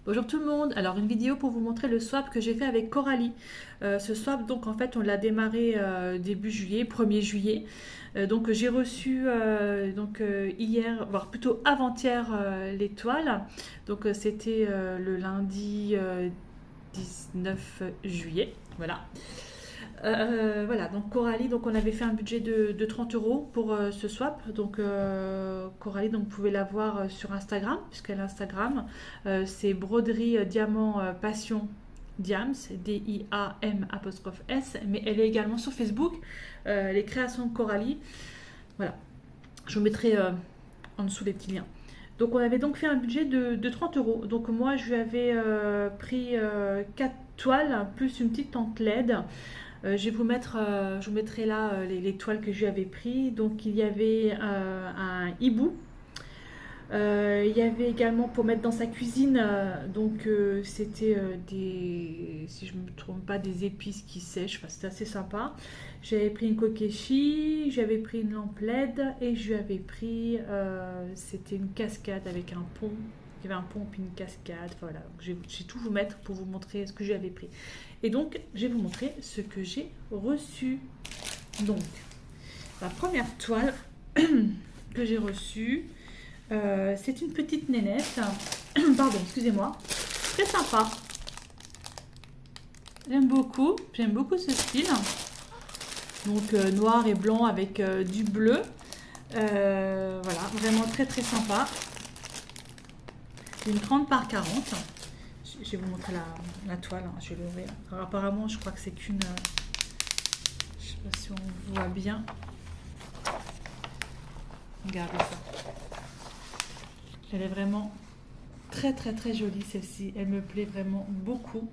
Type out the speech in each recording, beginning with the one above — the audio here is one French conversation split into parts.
Bonjour tout le monde, alors une vidéo pour vous montrer le swap que j'ai fait avec Coralie. Ce swap donc en fait on l'a démarré début juillet, 1er juillet. Donc j'ai reçu hier, voire plutôt avant-hier l'étoile. Donc c'était le lundi 19 juillet, voilà. Voilà, donc Coralie, donc on avait fait un budget de 30 euros pour ce swap. Donc Coralie, donc, vous pouvez la voir sur Instagram, puisqu'elle a Instagram. C'est broderie diamant passion Diams, D-I-A-M apostrophe S, mais elle est également sur Facebook, les créations de Coralie. Voilà, je vous mettrai en dessous les petits liens. Donc on avait donc fait un budget de 30 euros. Donc moi je lui avais pris 4 toiles plus une petite tente LED. Je vous mettrai là les toiles que je lui avais pris. Donc il y avait un hibou. Il y avait également pour mettre dans sa cuisine, c'était si je ne me trompe pas, des épices qui sèchent. Enfin, c'était assez sympa. J'avais pris une kokeshi, j'avais pris une lampe LED et je lui avais pris, c'était une cascade avec un pont. Il y avait un pont puis une cascade. Enfin, voilà, donc, je vais tout vous mettre pour vous montrer ce que j'avais pris. Et donc, je vais vous montrer ce que j'ai reçu. Donc, la première toile que j'ai reçue, c'est une petite nénette. Pardon, excusez-moi. Très sympa. J'aime beaucoup ce style. Donc noir et blanc avec du bleu. Voilà, vraiment très très sympa. Une 30 par 40. Je vais vous montrer la toile, hein. Je vais l'ouvrir. Alors, apparemment, je crois que c'est qu'une... je sais pas si on voit bien. Regardez ça. Elle est vraiment très très très jolie celle-ci. Elle me plaît vraiment beaucoup.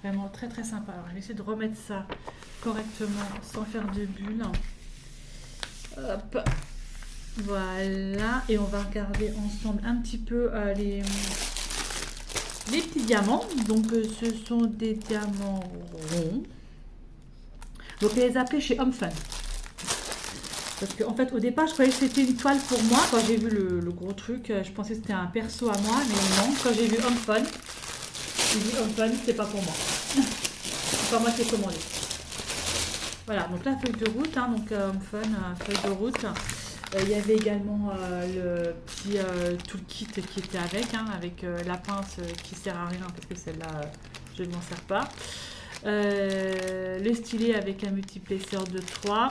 Vraiment très très sympa. Alors je vais essayer de remettre ça correctement sans faire de bulles. Hop. Voilà. Et on va regarder ensemble un petit peu les petits diamants. Donc ce sont des diamants ronds. Donc elle les a appelés chez Home Fun. Parce qu'en fait, au départ, je croyais que c'était une toile pour moi. Quand j'ai vu le gros truc, je pensais que c'était un perso à moi, mais non. Quand j'ai vu Home Fun, j'ai dit Home Fun, c'est pas pour moi. C'est pas moi qui ai commandé. Voilà, donc la feuille de route, hein, donc Home Fun, feuille de route. Il y avait également le petit toolkit qui était avec, hein, avec la pince qui sert à rien parce que celle-là, je ne m'en sers pas. Le stylet avec un multiplesseur de 3.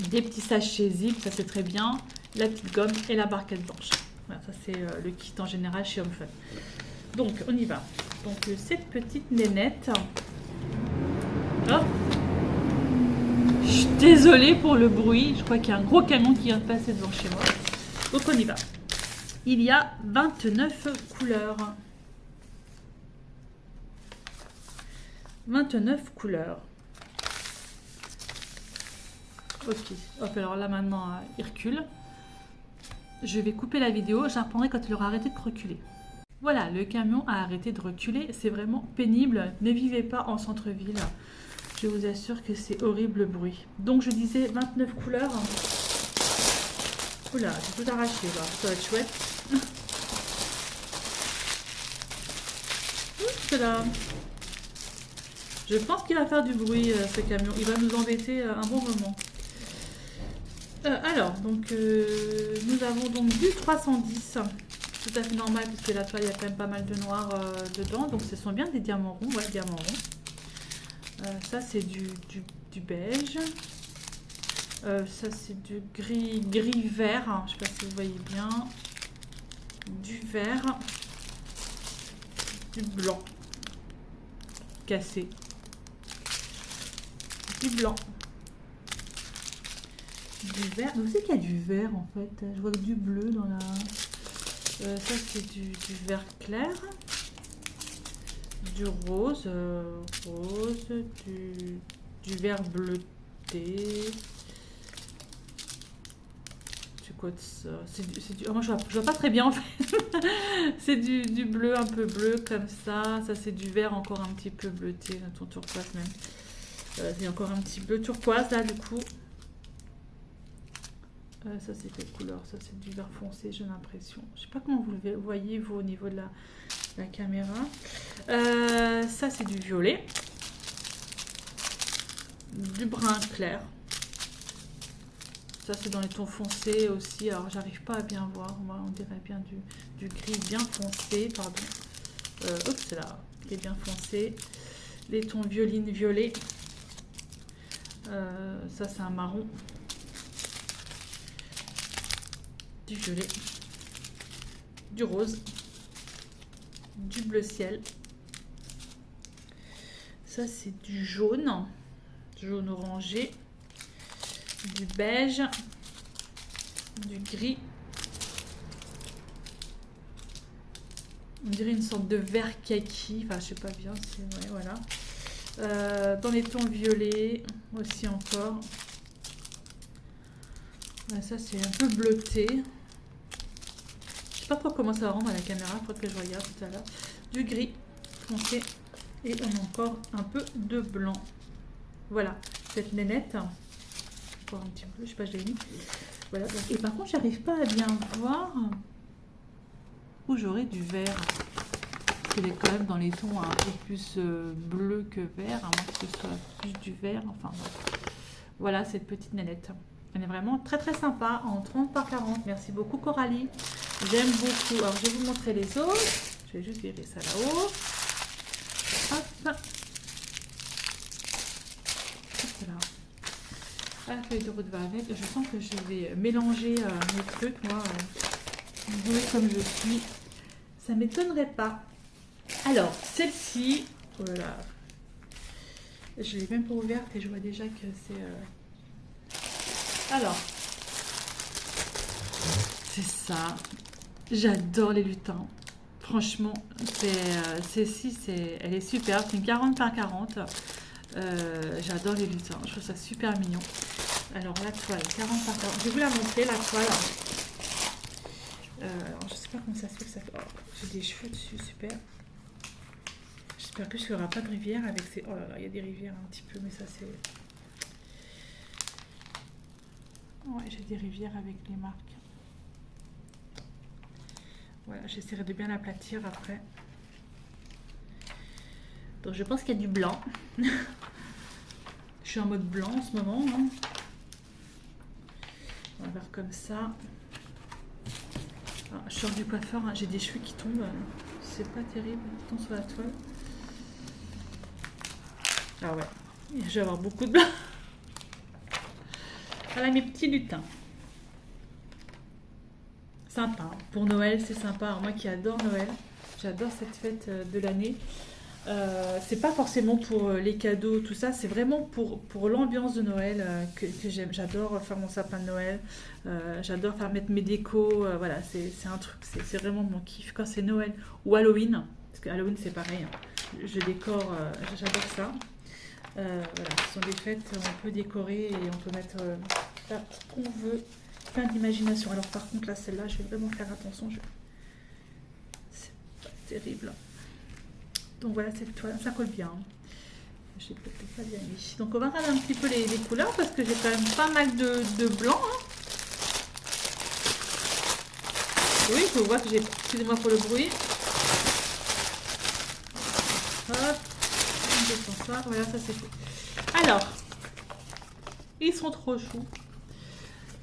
Des petits sachets zip, ça c'est très bien, la petite gomme et la barquette blanche. Voilà, ça c'est le kit en général chez Home Fun. Donc on y va. Donc cette petite nénette. Hop. Je suis désolée pour le bruit, je crois qu'il y a un gros camion qui vient de passer devant chez moi. Donc on y va. Il y a 29 couleurs. 29 couleurs. Ok, hop, alors là maintenant, il recule. Je vais couper la vidéo, j'apprendrai quand il aura arrêté de reculer. Voilà, le camion a arrêté de reculer, c'est vraiment pénible. Ne vivez pas en centre-ville, je vous assure que c'est horrible le bruit. Donc je disais 29 couleurs. Oula, j'ai tout arraché là, ça va être chouette. Voilà. Je pense qu'il va faire du bruit ce camion, il va nous embêter un bon moment. Alors, donc nous avons donc du 310, tout à fait normal puisque la toile il y a quand même pas mal de noir dedans, donc ce sont bien des diamants ronds, ouais, diamants ronds. Ça c'est du beige, ça c'est du gris vert, hein, je sais pas si vous voyez bien, du vert, du blanc cassé, du blanc. Du vert, vous savez qu'il y a du vert en fait, je vois du bleu dans la... ça c'est du vert clair, du rose, du vert bleuté, c'est quoi de ça, oh, moi je vois pas très bien en fait, c'est du bleu, un peu bleu comme ça c'est du vert encore un petit peu bleuté, un ton turquoise même, c'est encore un petit bleu turquoise là du coup. Ça c'est quelle couleur? Ça c'est du vert foncé, j'ai l'impression. Je sais pas comment vous le voyez vous au niveau de la caméra. Ça, c'est du violet. Du brun clair. Ça, c'est dans les tons foncés aussi. Alors, j'arrive pas à bien voir. On dirait bien du gris bien foncé. Pardon. Oups, c'est là. Qui est bien foncé. Les tons violine, violet. Ça, c'est un marron. Du violet. Du rose. Du bleu ciel. Ça, c'est du jaune. Jaune orangé. Du beige, du gris, on dirait une sorte de vert kaki, enfin je sais pas bien, ouais, voilà. Dans les tons violets aussi encore, ouais, ça c'est un peu bleuté, je sais pas trop comment ça va rendre à la caméra, il faudrait que je regarde tout à l'heure. Du gris foncé et on a encore un peu de blanc. Voilà cette nénette. Un petit peu, je sais pas, je l'ai mis. Voilà. Et par contre, j'arrive pas à bien voir où j'aurai du vert. Parce qu'il est quand même dans les tons un peu plus bleu que vert, à moins que ce soit plus du vert. Enfin, voilà cette petite nénette. Elle est vraiment très très sympa en 30 par 40. Merci beaucoup Coralie. J'aime beaucoup. Alors, je vais vous montrer les autres. Je vais juste virer ça là-haut. Hop. Voilà. La feuille de route va avec. Je sens que je vais mélanger mes trucs, moi, douée comme je suis. Ça m'étonnerait pas. Alors, celle-ci, voilà. Je l'ai même pas ouverte et je vois déjà que c'est... Alors, c'est ça. J'adore les lutins. Franchement, celle-ci, elle est super. C'est une 40 par 40. J'adore les lutins. Je trouve ça super mignon. Alors, la toile, 40 par 40. Je vais vous la montrer, la toile. Alors, je sais pas comment ça se fait que ça fait... Oh, j'ai des cheveux dessus, super. J'espère que je ne ferai pas de rivière avec ces... Oh là là, il y a des rivières un petit peu, mais ça c'est... Ouais, j'ai des rivières avec les marques. Voilà, j'essaierai de bien l'aplatir après. Donc je pense qu'il y a du blanc. Je suis en mode blanc en ce moment. Hein. On va faire comme ça. Alors, je sors du coiffeur, hein. J'ai des cheveux qui tombent. C'est pas terrible. Attends sur la toile. Ah ouais, je vais avoir beaucoup de blanc. Voilà mes petits lutins. Sympa. Pour Noël, c'est sympa. Alors, moi qui adore Noël, j'adore cette fête de l'année. C'est pas forcément pour les cadeaux, tout ça, c'est vraiment pour l'ambiance de Noël que j'aime. J'adore faire mon sapin de Noël, j'adore faire mettre mes décos, voilà, c'est un truc, c'est vraiment mon kiff quand c'est Noël ou Halloween, parce que Halloween c'est pareil, hein. Je décore, j'adore ça. Voilà, ce sont des fêtes, on peut décorer et on peut mettre faire ce qu'on veut, plein d'imagination. Alors par contre là, celle-là, je vais vraiment faire attention, c'est pas terrible. Donc voilà, cette toile, ça colle bien. Je n'ai peut-être pas bien mis. Donc on va regarder un petit peu les couleurs parce que j'ai quand même pas mal de blanc. Hein. Oui, il faut voir que j'ai... Excusez-moi pour le bruit. Hop. On descend ça. Voilà, ça c'est fait. Alors, ils sont trop choux.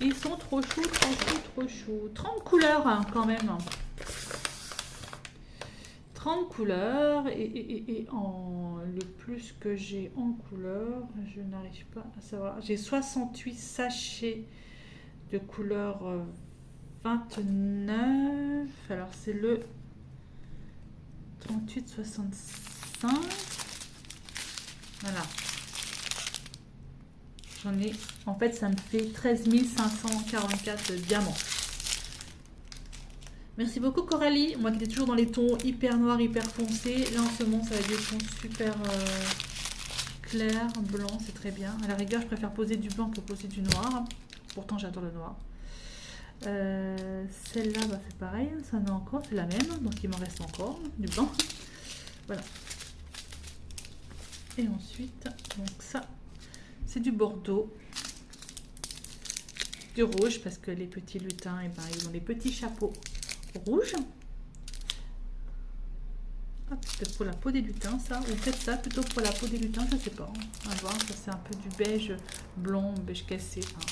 Ils sont trop choux, trop choux, trop choux. 30 couleurs hein, quand même. 30 couleurs et le plus que j'ai en couleur, je n'arrive pas à savoir. J'ai 68 sachets de couleur 29. Alors c'est le 38,65. Voilà. J'en ai, en fait ça me fait 13 544 diamants. Merci beaucoup Coralie, moi qui étais toujours dans les tons hyper noirs, hyper foncés. Là en ce moment ça va être des tons super clairs, blancs, c'est très bien. À la rigueur je préfère poser du blanc que poser du noir. Pourtant j'adore le noir. Celle-là bah, c'est pareil, ça en a encore, c'est la même. Donc il m'en reste encore du blanc. Voilà. Et ensuite, donc ça c'est du bordeaux. Du rouge parce que les petits lutins, et ben, ils ont des petits chapeaux rouge. Ah, peut-être pour la peau des lutins, ça. Ou peut-être ça, plutôt pour la peau des lutins, je sais pas. On va voir, ça c'est un peu du beige blanc, beige cassé. Enfin,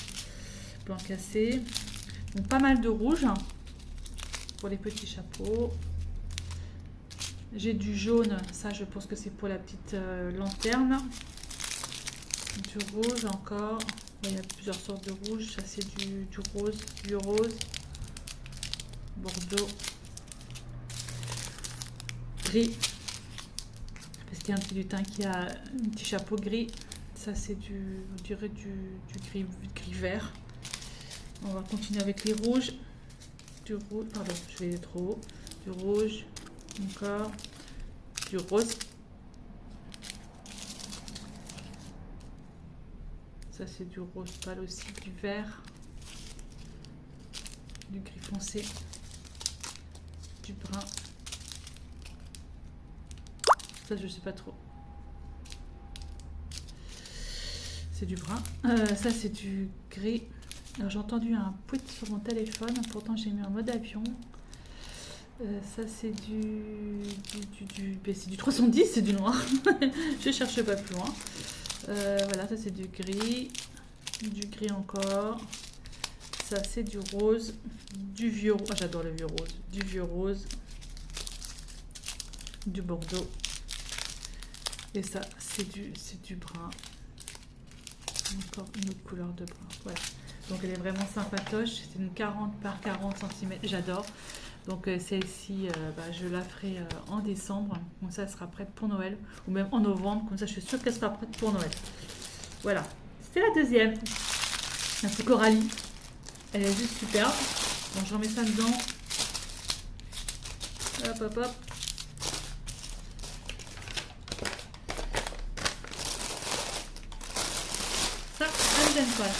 blanc cassé. Donc pas mal de rouge pour les petits chapeaux. J'ai du jaune, ça je pense que c'est pour la petite lanterne. Du rouge encore. Il y a plusieurs sortes de rouge. Ça c'est du rose, du rose. Bordeaux. Gris. Parce qu'il y a un petit lutin qui a un petit chapeau gris. Ça c'est on dirait du gris vert. On va continuer avec les rouges. Du rouge, pardon, je vais aller trop haut. Du rouge, encore. Du rose. Ça c'est du rose pâle aussi, du vert. Du gris foncé. Du brun. Ça je sais pas trop. C'est du brun. Ça c'est du gris. Alors j'ai entendu un pouet sur mon téléphone, pourtant j'ai mis en mode avion. Ça c'est c'est du 310, c'est du noir. Je cherche pas plus loin. Voilà, ça c'est du gris encore. Ça c'est du rose, du vieux rose. Ah, j'adore le vieux rose. Du vieux rose, du bordeaux. Et ça c'est du brun. Encore une autre couleur de brun. Voilà. Donc elle est vraiment sympatoche. C'est une 40 par 40 cm. J'adore. Donc celle-ci, je la ferai en décembre. Comme ça, elle sera prête pour Noël. Ou même en novembre. Comme ça, je suis sûre qu'elle sera prête pour Noël. Voilà. C'était la deuxième. C'est Coralie. Elle est juste superbe. Donc je remets ça dedans. Hop, hop, hop. Ça, la deuxième toile.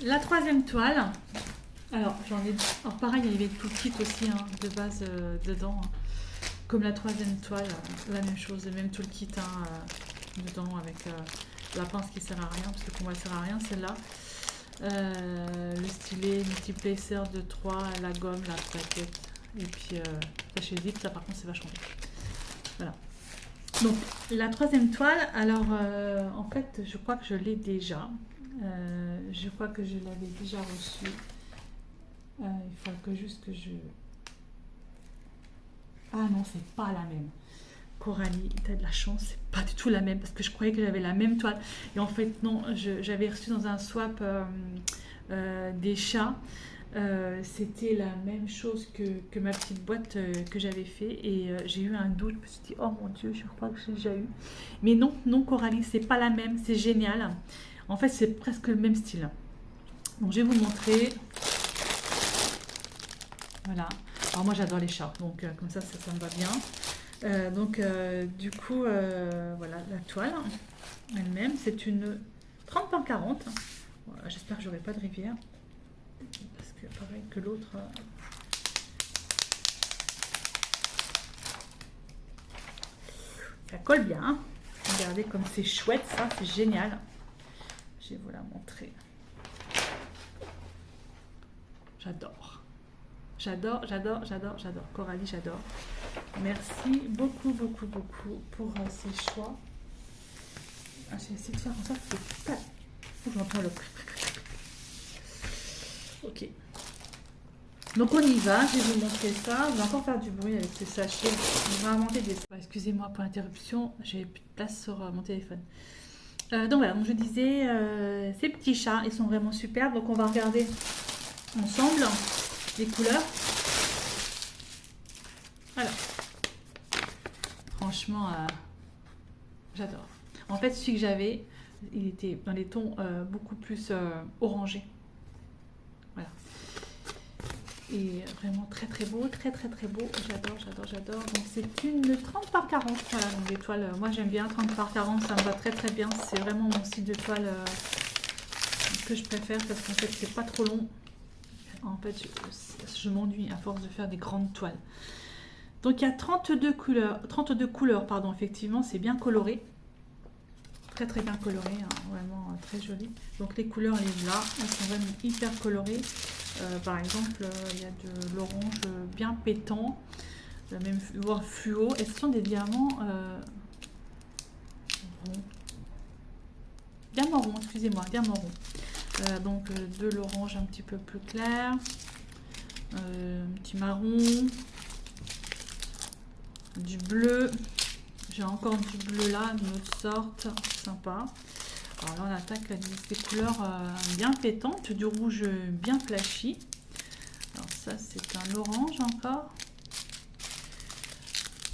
La troisième toile. Alors, j'en ai... Alors, pareil, il y avait tout le kit aussi, hein, de base, dedans. Hein. Comme la troisième toile, la même chose, même tout le kit dedans, avec la pince qui sert à rien, parce que pour moi, elle sert à rien, celle-là. Le stylet multiplacer de 3, la gomme, la plaquette, et puis ça chez Zip, ça par contre, c'est vachement bien. Voilà. Donc, la troisième toile, alors, en fait, je crois que je l'ai déjà. Je crois que je l'avais déjà reçue. Il faut que juste que je... Ah non, c'est pas la même. Coralie, t'as de la chance, c'est pas du tout la même parce que je croyais que j'avais la même toile. Et en fait, non, j'avais reçu dans un swap des chats. C'était la même chose que ma petite boîte que j'avais fait. Et j'ai eu un doute. Je me suis dit, oh mon Dieu, je crois que j'ai déjà eu. Mais non, non, Coralie, c'est pas la même. C'est génial. En fait, c'est presque le même style. Donc, je vais vous montrer. Voilà. Alors moi j'adore les chats, donc comme ça me va bien. Du coup, voilà la toile elle-même, c'est une 30 par 40. Voilà, j'espère que j'aurai pas de rivière. Parce que pareil que l'autre. Ça colle bien. Hein. Regardez comme c'est chouette, ça, c'est génial. Je vais vous la montrer. J'adore. J'adore, j'adore, j'adore, j'adore. Coralie, j'adore. Merci beaucoup, beaucoup, beaucoup pour ces choix. Ah, j'ai essayé de faire en sorte que c'est pas... J'entends le... Ok. Donc on y va, je vais vous montrer ça. Je vais encore faire du bruit avec ces sachets. On va monter des... Excusez-moi pour l'interruption, j'ai plus de place sur mon téléphone. Donc voilà, donc je disais, ces petits chats, ils sont vraiment superbes. Donc on va regarder ensemble les couleurs. Alors, franchement, j'adore. En fait, celui que j'avais, il était dans les tons beaucoup plus orangés. Voilà. Et vraiment très très beau, très beau. J'adore, j'adore, j'adore. Donc c'est une 30 par 40. Voilà, donc des toiles. Moi j'aime bien 30 par 40, ça me va très bien. C'est vraiment mon style de toile que je préfère parce qu'en fait c'est pas trop long. En fait, je m'ennuie à force de faire des grandes toiles. Donc il y a 32 couleurs, pardon, effectivement, c'est bien coloré. Très bien coloré, hein, vraiment très joli. Donc les couleurs, là, elles sont vraiment hyper colorées. Par exemple, il y a de l'orange bien pétant. le même voire fluo. Et ce sont des diamants ronds. Diamant rond, excusez-moi, diamant rond. Donc de l'orange un petit peu plus clair, un petit marron, du bleu. J'ai encore du bleu là, d'une autre sorte, sympa. Alors là on attaque des couleurs bien pétantes, du rouge bien flashy. Alors ça c'est un orange encore,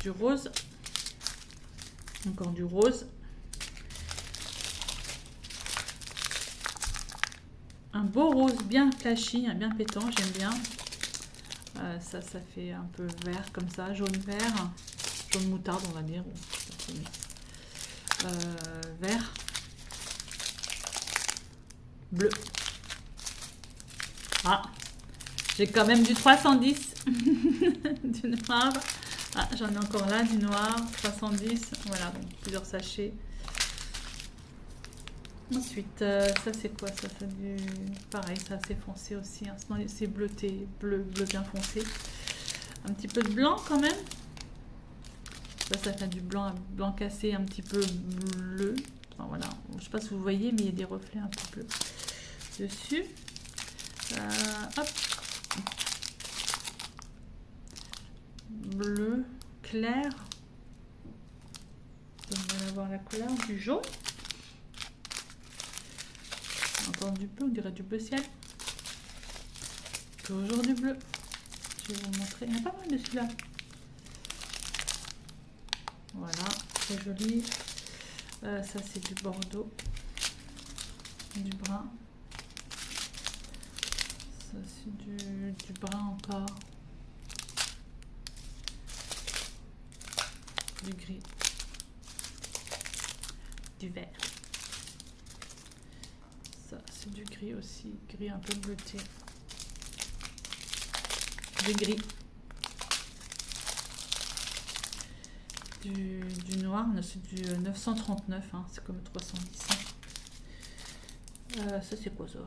du rose, encore du rose. Un beau rose bien flashy, bien pétant, j'aime bien. Ça fait un peu vert comme ça, jaune-vert. Jaune moutarde, on va dire. Vert. Bleu. Ah, j'ai quand même du 310. Du noir. Ah, j'en ai encore là, du noir. 310. Voilà, bon, plusieurs sachets. Ensuite, ça c'est quoi? Ça c'est du... Pareil, c'est assez foncé aussi. Hein. C'est bleuté, bleu bien foncé. Un petit peu de blanc quand même. Ça fait du blanc cassé, un petit peu bleu. Enfin, voilà, je sais pas si vous voyez, mais il y a des reflets un peu bleus dessus. Hop. Bleu clair. Donc, on va avoir la couleur du jaune. Encore du bleu, on dirait du bleu ciel. Toujours du bleu. Je vais vous montrer. Il y en a pas mal de celui-là. Voilà, très joli. Ça c'est du bordeaux. Du brun. Ça c'est du brun encore. Du gris. Du vert. Ça c'est du gris aussi, gris un peu bleuté. Du gris. Du noir, c'est du 939, hein, c'est comme 310. Ça c'est quoi ça?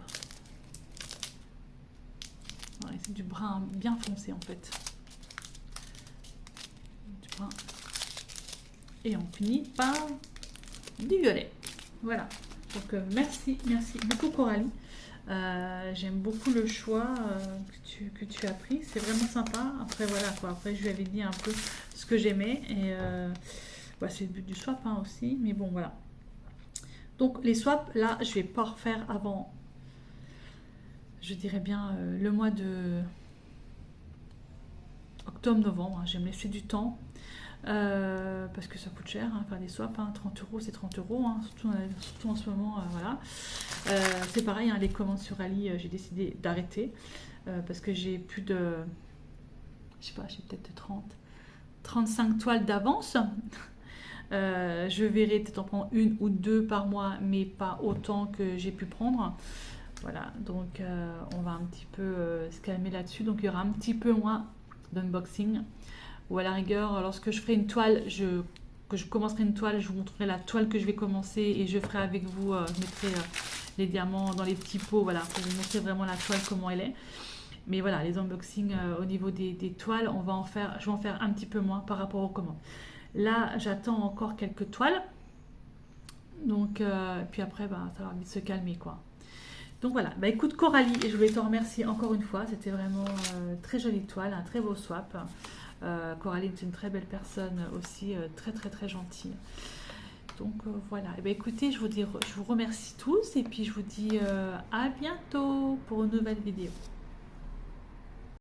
Ouais, c'est du brun bien foncé en fait. Du brun. Et on finit par du violet. Voilà. Donc merci beaucoup Coralie. J'aime beaucoup le choix que tu as pris. C'est vraiment sympa. Après voilà quoi. Après je lui avais dit un peu ce que j'aimais. Et bah, c'est le but du swap hein, aussi. Mais bon voilà. Donc les swaps là je vais pas refaire avant. Je dirais bien le mois de octobre-novembre. Hein. Je vais me laisser du temps. Parce que ça coûte cher hein, faire des swaps, hein, 30 € c'est 30 €, hein, surtout en ce moment, voilà. C'est pareil, hein, les commandes sur Ali, j'ai décidé d'arrêter parce que j'ai plus de, je sais pas, j'ai peut-être 35 toiles d'avance. Je verrai peut-être en prendre une ou deux par mois, mais pas autant que j'ai pu prendre. Voilà, donc on va un petit peu se calmer là-dessus, donc il y aura un petit peu moins d'unboxing. Ou à la rigueur, lorsque je ferai une toile, que je commencerai une toile, je vous montrerai la toile que je vais commencer et je ferai avec vous, je mettrai les diamants dans les petits pots, voilà, pour vous montrer vraiment la toile, comment elle est. Mais voilà, les unboxings au niveau des toiles, je vais en faire un petit peu moins par rapport aux commandes. Là, j'attends encore quelques toiles. Donc, puis après, bah, ça va vite se calmer, quoi. Donc voilà, bah écoute Coralie, je voulais te remercier encore une fois, c'était vraiment très jolie toile, un très beau swap. Coralie est une très belle personne aussi, très gentille. Donc voilà, et bien écoutez, je vous remercie tous et puis je vous dis à bientôt pour une nouvelle vidéo.